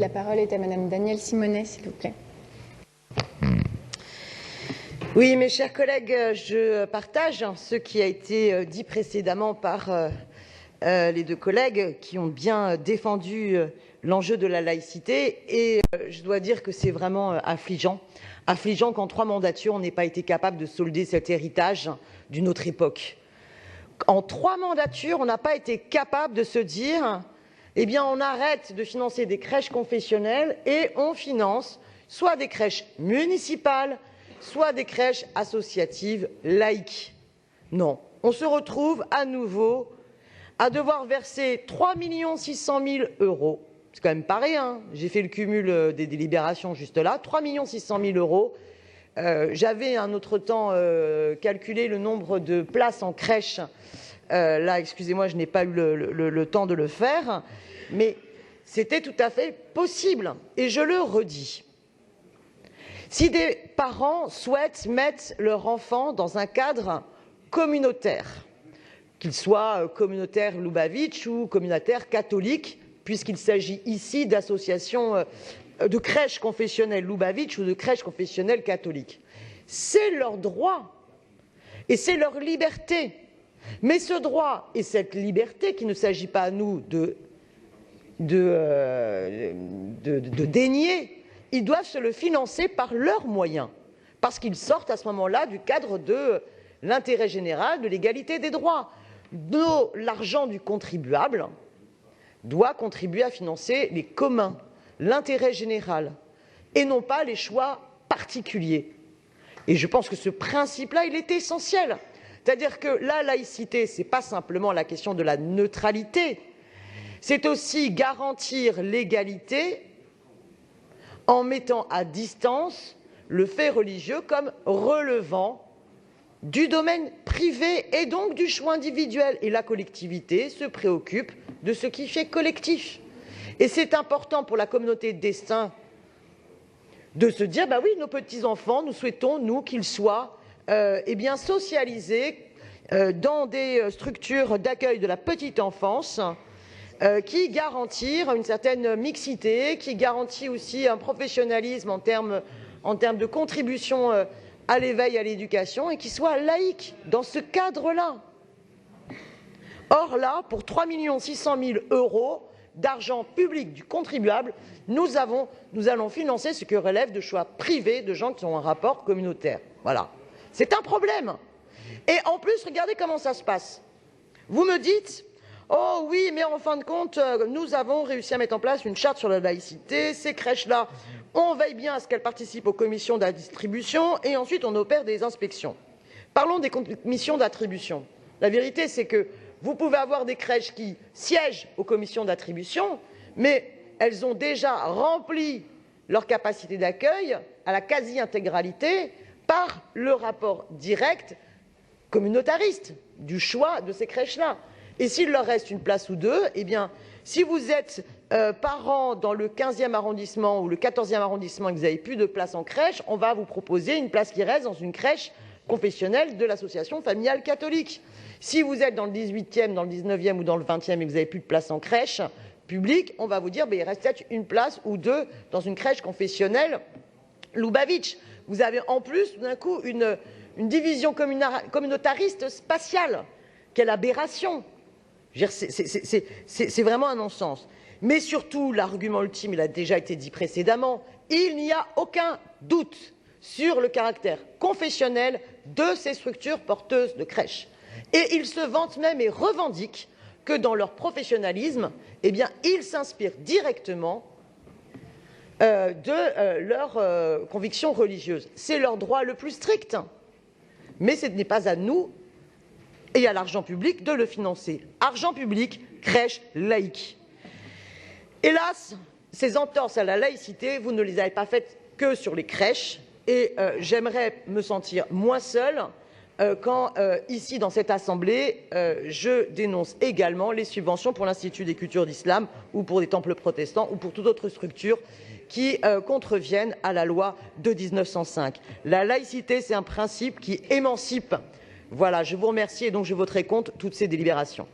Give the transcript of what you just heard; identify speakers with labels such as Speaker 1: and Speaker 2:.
Speaker 1: La parole est à Madame Danielle Simonet, s'il vous plaît.
Speaker 2: Oui, mes chers collègues, je partage ce qui a été dit précédemment par les deux collègues qui ont bien défendu l'enjeu de la laïcité. Et je dois dire que c'est vraiment affligeant qu'en 3 mandatures, on n'ait pas été capable de solder cet héritage d'une autre époque. En 3 mandatures, on n'a pas été capable de se dire eh bien, on arrête de financer des crèches confessionnelles et on finance soit des crèches municipales, soit des crèches associatives laïques. Non, on se retrouve à nouveau à devoir verser 3 600 000 €. C'est quand même pas rien. J'ai fait le cumul des délibérations juste là. 3 600 000 €. J'avais un autre temps calculé le nombre de places en crèche. Là, excusez-moi, je n'ai pas eu le temps de le faire. Mais c'était tout à fait possible. Et je le redis. Si des parents souhaitent mettre leur enfant dans un cadre communautaire, qu'il soit communautaire Lubavitch ou communautaire catholique, puisqu'il s'agit ici d'associations de crèches confessionnelles Lubavitch ou de crèches confessionnelles catholiques, c'est leur droit et c'est leur liberté. Mais ce droit et cette liberté, qu'il ne s'agit pas à nous de dénier, ils doivent se le financer par leurs moyens, parce qu'ils sortent à ce moment-là du cadre de l'intérêt général, de l'égalité des droits. L'argent du contribuable doit contribuer à financer les communs, l'intérêt général, et non pas les choix particuliers. Et je pense que ce principe-là, il est essentiel. C'est-à-dire que la laïcité, ce n'est pas simplement la question de la neutralité, c'est aussi garantir l'égalité en mettant à distance le fait religieux comme relevant du domaine privé et donc du choix individuel. Et la collectivité se préoccupe de ce qui fait collectif. Et c'est important pour la communauté de destin de se dire, bah oui, nos petits-enfants, nous souhaitons, nous, qu'ils soient bien socialisés dans des structures d'accueil de la petite enfance qui garantit une certaine mixité, qui garantit aussi un professionnalisme en termes de contribution à l'éveil, à l'éducation, et qui soit laïque dans ce cadre-là. Or là, pour 3 600 000 € d'argent public du contribuable, nous allons financer ce qui relève de choix privés de gens qui ont un rapport communautaire. Voilà. C'est un problème. Et en plus, regardez comment ça se passe. Vous me dites, oh oui, mais en fin de compte, nous avons réussi à mettre en place une charte sur la laïcité. Ces crèches-là, on veille bien à ce qu'elles participent aux commissions d'attribution et ensuite on opère des inspections. Parlons des commissions d'attribution. La vérité, c'est que vous pouvez avoir des crèches qui siègent aux commissions d'attribution, mais elles ont déjà rempli leur capacité d'accueil à la quasi-intégralité par le rapport direct communautariste du choix de ces crèches-là. Et s'il leur reste une place ou deux, eh bien, si vous êtes parent dans le 15e arrondissement ou le 14e arrondissement et que vous n'avez plus de place en crèche, on va vous proposer une place qui reste dans une crèche confessionnelle de l'association familiale catholique. Si vous êtes dans le 18e, dans le 19e ou dans le 20e et que vous n'avez plus de place en crèche publique, on va vous dire il reste peut-être une place ou deux dans une crèche confessionnelle Lubavitch. Vous avez en plus d'un coup une division communautariste spatiale. Quelle aberration! C'est vraiment un non-sens. Mais surtout, l'argument ultime, il a déjà été dit précédemment, il n'y a aucun doute sur le caractère confessionnel de ces structures porteuses de crèches. Et ils se vantent même et revendiquent que dans leur professionnalisme, eh bien, ils s'inspirent directement de leurs convictions religieuses. C'est leur droit le plus strict. Mais ce n'est pas à nous et à l'argent public de le financer. Argent public, crèche laïque. Hélas, ces entorses à la laïcité, vous ne les avez pas faites que sur les crèches. Et j'aimerais me sentir moins seule quand, ici, dans cette Assemblée, je dénonce également les subventions pour l'Institut des cultures d'islam ou pour des temples protestants ou pour toute autre structure qui contreviennent à la loi de 1905. La laïcité, c'est un principe qui émancipe. Voilà, je vous remercie et donc je voterai contre toutes ces délibérations.